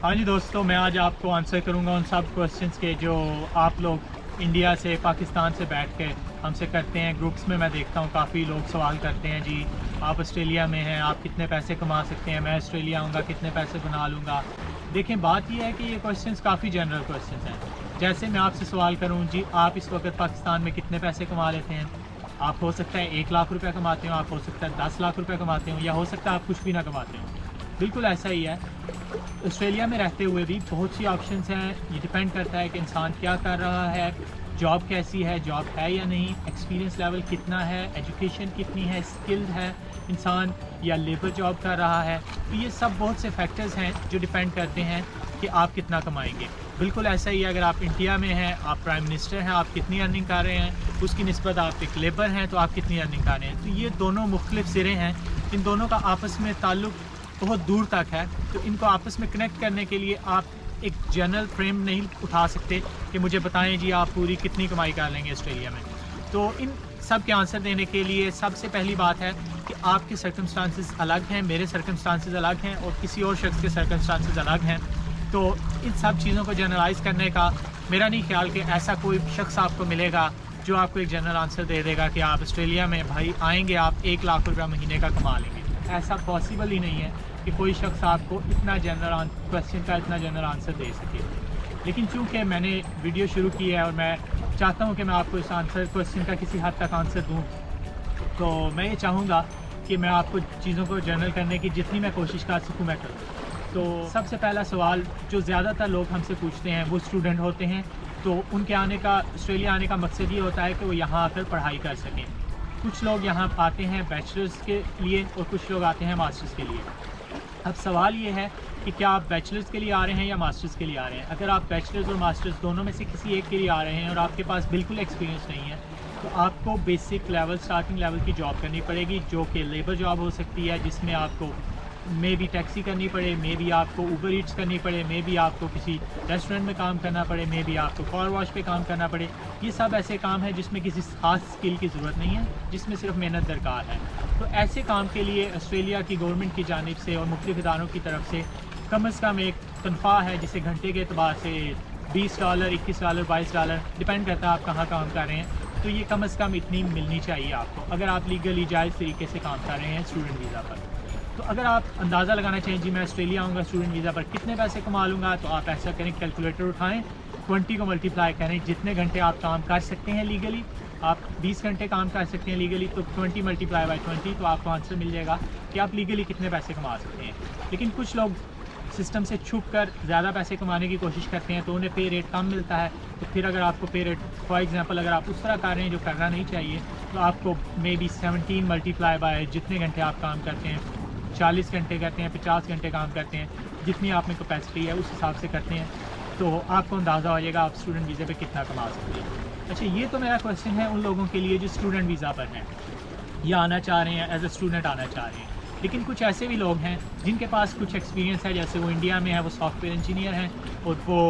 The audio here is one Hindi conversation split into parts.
हाँ जी दोस्तों, मैं आज आपको आंसर करूँगा उन सब क्वेश्चंस के जो आप लोग इंडिया से, पाकिस्तान से बैठ के हमसे करते हैं। ग्रुप्स में मैं देखता हूँ काफ़ी लोग सवाल करते हैं, जी आप ऑस्ट्रेलिया में हैं, आप कितने पैसे कमा सकते हैं, मैं ऑस्ट्रेलिया आऊँगा कितने पैसे बना लूँगा। देखें, बात यह है कि ये क्वेश्चंस काफ़ी जनरल क्वेश्चंस हैं। जैसे मैं आपसे सवाल करूँ, जी आप इस वक्त पाकिस्तान में कितने पैसे कमा लेते हैं? आप हो सकता है 1 लाख रुपये कमाते हो, आप हो सकता है 10 लाख रुपये कमाते हो, या हो सकता है आप कुछ भी ना कमाते हो। बिल्कुल ऐसा ही है। ऑस्ट्रेलिया में रहते हुए भी बहुत सी ऑप्शंस हैं। ये डिपेंड करता है कि इंसान क्या कर रहा है, जॉब कैसी है, जॉब है या नहीं, एक्सपीरियंस लेवल कितना है, एजुकेशन कितनी है, स्किल्ड है इंसान या लेबर जॉब कर रहा है। तो ये सब बहुत से फैक्टर्स हैं जो डिपेंड करते हैं कि आप कितना कमाएंगे। बिल्कुल ऐसा ही है, अगर आप इंडिया में हैं, आप प्राइम मिनिस्टर हैं, आप कितनी अर्निंग कर रहे हैं, उसकी निस्बत आप एक लेबर हैं तो आप कितनी अर्निंग कर रहे हैं। तो ये दोनों मुख्तलिफ सिरे हैं, इन दोनों का आपस में ताल्लुक़ बहुत दूर तक है। तो इनको आपस में कनेक्ट करने के लिए आप एक जनरल फ्रेम नहीं उठा सकते कि मुझे बताएं जी आप पूरी कितनी कमाई कर लेंगे ऑस्ट्रेलिया में। तो इन सब के आंसर देने के लिए सबसे पहली बात है कि आपके सर्कमस्टांसेस अलग हैं, मेरे सर्कमस्टांसेस अलग हैं और किसी और शख्स के सर्कमस्टांसेस अलग हैं। तो इन सब चीज़ों को जनरलाइज़ करने का मेरा नहीं ख्याल कि ऐसा कोई शख्स आपको मिलेगा जो आपको एक जनरल आंसर दे देगा कि आप ऑस्ट्रेलिया में भाई आएँगे आप 1 लाख रुपया महीने का कमा लेंगे। ऐसा पॉसिबल ही नहीं है कि कोई शख्स आपको इतना जनरल क्वेश्चन का इतना जनरल आंसर दे सके। लेकिन चूंकि मैंने वीडियो शुरू की है और मैं चाहता हूं कि मैं आपको इस क्वेश्चन का किसी हद तक आंसर दूं, तो मैं ये चाहूँगा कि मैं आपको चीज़ों को जनरल करने की जितनी मैं कोशिश कर सकूँ मैं करूँ। तो सबसे पहला सवाल जो ज़्यादातर लोग हमसे पूछते हैं वो स्टूडेंट होते हैं। तो उनके आने का, ऑस्ट्रेलिया आने का मकसद ये होता है कि वो यहाँ आकर पढ़ाई कर सकें। कुछ लोग यहाँ आते हैं बैचलर्स के लिए और कुछ लोग आते हैं मास्टर्स के लिए। अब सवाल ये है कि क्या आप बैचलर्स के लिए आ रहे हैं या मास्टर्स के लिए आ रहे हैं। अगर आप बैचलर्स और मास्टर्स दोनों में से किसी एक के लिए आ रहे हैं और आपके पास बिल्कुल एक्सपीरियंस नहीं है, तो आपको बेसिक लेवल, स्टार्टिंग लेवल की जॉब करनी पड़ेगी, जो कि लेबर जॉब हो सकती है, जिसमें आपको मे भी टैक्सी करनी पड़े, मे भी आपको ऊबर ईट्स करनी पड़े, मे भी आपको किसी रेस्टोरेंट में काम करना पड़े, मे भी आपको कार वॉश पे काम करना पड़े। ये सब ऐसे काम है जिसमें किसी खास स्किल की ज़रूरत नहीं है, जिसमें सिर्फ मेहनत दरकार है। तो ऐसे काम के लिए ऑस्ट्रेलिया की गवर्नमेंट की जानिब से और मुख्तलिफ इदारों की तरफ से कम अज़ कम एक तनख्वाह है जिसे घंटे के अतबार से $20, $21, $22 डिपेंड करता है आप कहाँ काम कर रहे हैं। तो ये कम अज़ कम इतनी मिलनी चाहिए आपको अगर आप लीगली जायज़ तरीके से काम कर रहे हैं स्टूडेंट वीज़ा पर। तो अगर आप अंदाज़ा लगाना चाहें जी मैं ऑस्ट्रेलिया आऊँगा स्टूडेंट वीज़ा पर कितने पैसे कमा लूँगा, तो आप ऐसा करें, कैलकुलेटर उठाएं, 20 को मल्टीप्लाई करें, जितने घंटे आप काम कर सकते हैं लीगली, आप 20 घंटे काम कर सकते हैं लीगली, तो 20 मल्टीप्लाई बाई 20, तो आपको आंसर मिल जाएगा कि आप लीगली कितने पैसे कमा सकते हैं। लेकिन कुछ लोग सिस्टम से छुप कर ज़्यादा पैसे कमाने की कोशिश करते हैं, तो उन्हें पे रेट कम मिलता है। तो फिर अगर आपको पे रेट, फॉर एग्जांपल अगर आप उस तरह कर रहे हैं जो करना नहीं चाहिए, तो आपको मे बी 17 मल्टीप्लाई बाय जितने घंटे आप काम करते हैं, 40 घंटे करते हैं, 50 घंटे काम करते हैं, जितनी आप में कैपेसिटी है उस हिसाब से करते हैं, तो आपको अंदाज़ा हो जाएगा आप स्टूडेंट वीज़े पे कितना कमा सकते हैं। अच्छा, ये तो मेरा क्वेश्चन है उन लोगों के लिए जो स्टूडेंट वीज़ा पर हैं या आना चाह रहे हैं, एज ए स्टूडेंट आना चाह रहे हैं। लेकिन कुछ ऐसे भी लोग हैं जिनके पास कुछ एक्सपीरियंस है, जैसे वो इंडिया में है, वो सॉफ्टवेयर इंजीनियर हैं और वो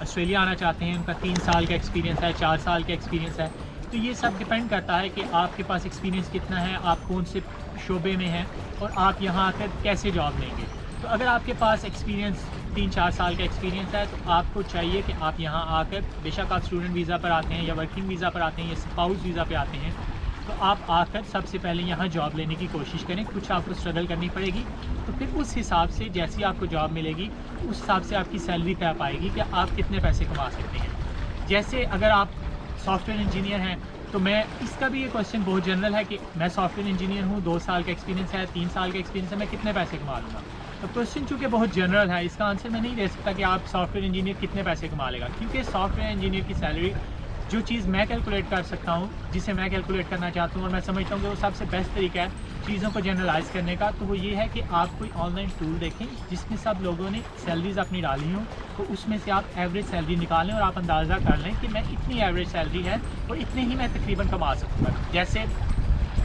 ऑस्ट्रेलिया आना चाहते हैं, उनका 3 साल का एक्सपीरियंस है, 4 साल का एक्सपीरियंस है। तो ये सब डिपेंड करता है कि आपके पास एक्सपीरियंस कितना है, आप कौन से शोबे में हैं और आप यहाँ आकर कैसे जॉब लेंगे। तो अगर आपके पास एक्सपीरियंस 3-4 साल का एक्सपीरियंस है, तो आपको चाहिए कि आप यहाँ आकर, बेशक आप स्टूडेंट वीज़ा पर आते हैं या वर्किंग वीज़ा पर आते हैं या स्पाउस वीज़ा पर आते हैं, तो आप आकर सबसे पहले यहाँ जॉब लेने की कोशिश करें। कुछ आपको स्ट्रगल करनी पड़ेगी, तो फिर उस हिसाब से जैसी आपको जॉब मिलेगी उस हिसाब से आपकी सैलरी तय पाएगी कि आप कितने पैसे कमा सकते हैं। जैसे अगर आप सॉफ्टवेयर इंजीनियर हैं, तो मैं, इसका भी ये क्वेश्चन बहुत जनरल है कि मैं सॉफ्टवेयर इंजीनियर हूँ, 2 साल का एक्सपीरियंस है, 3 साल का एक्सपीरियंस है, मैं कितने पैसे कमा लूँगा। तो क्वेश्चन चूँकि बहुत जनरल है, इसका आंसर मैं नहीं दे सकता कि आप सॉफ्टवेयर इंजीनियर कितने पैसे कमा लेगा, क्योंकि सॉफ्टवेयर इंजीनियर की सैलरी, जो चीज़ मैं कैलकुलेट कर सकता हूँ, जिसे मैं कैलकुलेट करना चाहता हूँ और मैं समझता हूँ कि वो सबसे बेस्ट तरीका है चीज़ों को जनरलाइज़ करने का, तो वो ये है कि आप कोई ऑनलाइन टूल देखें जिसमें सब लोगों ने सैलरीज अपनी डाली हों, तो उसमें से आप एवरेज सैलरी निकालें और आप अंदाज़ा कर लें कि मैं इतनी एवरेज सैलरी है और इतने ही मैं तकरीबन कमा सकूँगा। जैसे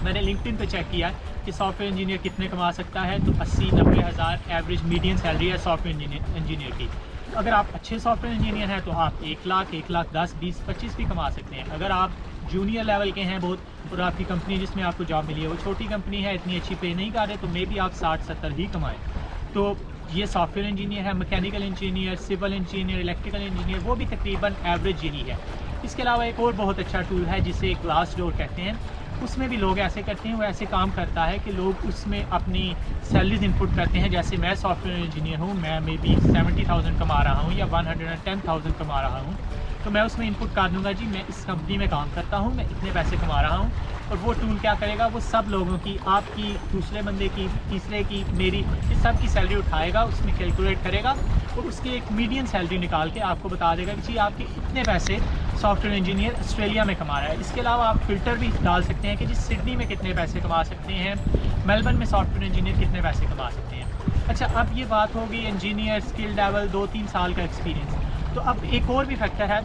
मैंने लिंक्डइन पे चेक किया कि सॉफ्टवेयर इंजीनियर कितने कमा सकता है, तो 80-90 हज़ार एवरेज मीडियन सैलरी है सॉफ्टवेयर इंजीनियर की। अगर आप अच्छे सॉफ्टवेयर इंजीनियर हैं तो आप 1 लाख, 1,10,000, 20, 25 भी कमा सकते हैं। अगर आप जूनियर लेवल के हैं बहुत और आपकी कंपनी जिसमें आपको जॉब मिली है वो छोटी कंपनी है, इतनी अच्छी पे नहीं कर रहे, तो मे बी आप 60-70 ही कमाएं। तो ये सॉफ्टवेयर इंजीनियर है, mechanical engineer, civil engineer, electrical engineer, वो भी तकरीबन एवरेज यही है। इसके अलावा एक और बहुत अच्छा टूल है जिसे ग्लासडोर कहते हैं, उसमें भी लोग ऐसे करते हैं, वो ऐसे काम करता है कि लोग उसमें अपनी सैलरीज इनपुट करते हैं। जैसे मैं सॉफ्टवेयर इंजीनियर हूँ, मैं मे बी 70,000 कमा रहा हूँ या 110,000 कमा रहा हूँ, तो मैं उसमें इनपुट कर दूँगा जी मैं इस कंपनी में काम करता हूँ, मैं इतने पैसे कमा रहा हूँ। और वो टूल क्या करेगा, वो सब लोगों की, आपकी, दूसरे बंदे की, तीसरे की, मेरी, इस सब की सैलरी उठाएगा, उसमें कैलकुलेट करेगा और उसकी एक मीडियन सैलरी निकाल के आपको बता देगा कि जी आपके इतने पैसे सॉफ्टवेयर इंजीनियर ऑस्ट्रेलिया में कमा रहा है। इसके अलावा आप फ़िल्टर भी डाल सकते हैं कि जी सिडनी में कितने पैसे कमा सकते हैं, मेलबर्न में सॉफ्टवेयर इंजीनियर कितने पैसे कमा सकते हैं। अच्छा, अब ये बात होगी इंजीनियर स्किल लेवल 2-3 साल का एक्सपीरियंस। तो अब एक और भी फैक्टर है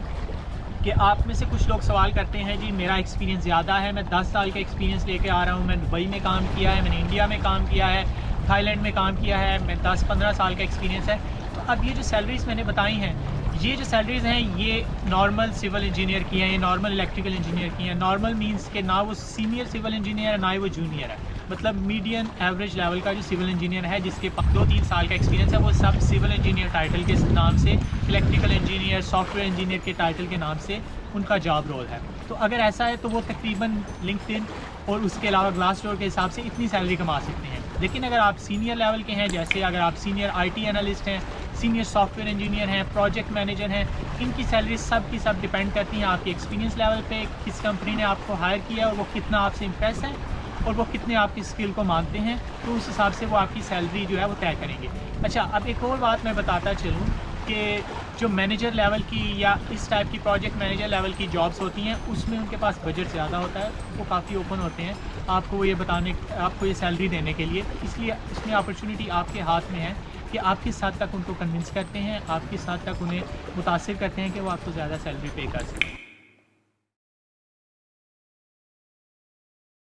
कि आप में से कुछ लोग सवाल करते हैं जी मेरा एक्सपीरियंस ज़्यादा है, मैं 10 साल का एक्सपीरियंस लेके आ रहा हूँ, मैं दुबई में काम किया है, मैंने इंडिया में काम किया है, थाईलैंड में काम किया है, मैं 10-15 साल का एक्सपीरियंस है। तो अब ये जो सैलरीज़ मैंने बताई हैं, ये जो सैलरीज़ हैं ये नॉर्मल सिविल इंजीनियर की हैं, ये नॉर्मल इलेक्ट्रिकल इंजीनियर की हैं। नॉर्मल मींस के ना वो सीनियर सिविल इंजीनियर है ना ही वो जूनियर है, मतलब मीडियम एवरेज लेवल का जो सिविल इंजीनियर है जिसके 2-3 साल का एक्सपीरियंस है, वो सब सिविल इंजीनियर टाइटल के नाम से, इलेक्ट्रिकल इंजीनियर, सॉफ्टवेयर इंजीनियर के टाइटल के नाम से उनका जॉब रोल है। तो अगर ऐसा है तो वो तकरीबन लिंक्डइन और उसके अलावा ग्लासडोर के हिसाब से इतनी सैलरी कमा सकते हैं। लेकिन अगर आप सीनियर लेवल के हैं, जैसे अगर आप सीनियर IT एनालिस्ट हैं, सीनियर सॉफ्टवेयर इंजीनियर हैं, प्रोजेक्ट मैनेजर हैं, इनकी सैलरी सब की सब डिपेंड करती हैं आपके एक्सपीरियंस लेवल पे, किस कंपनी ने आपको हायर किया और वो कितना आपसे इम्प्रेस है और वो कितने आपकी स्किल को मानते हैं, तो उस हिसाब से वो आपकी सैलरी जो है वो तय करेंगे। अच्छा, अब एक और बात मैं बताता चलूँ कि जो मैनेजर लेवल की या इस टाइप की प्रोजेक्ट मैनेजर लेवल की जॉब्स होती हैं उसमें उनके पास बजट ज़्यादा होता है, वो काफ़ी ओपन होते हैं आपको ये बताने, आपको ये सैलरी देने के लिए। इसलिए इसमें अपॉर्चुनिटी आपके हाथ में है कि आप किस हद तक उनको कन्विंस करते हैं, आप किस हद तक उन्हें मुतासिर करते हैं कि वो आपको ज़्यादा सैलरी पे कर सकें।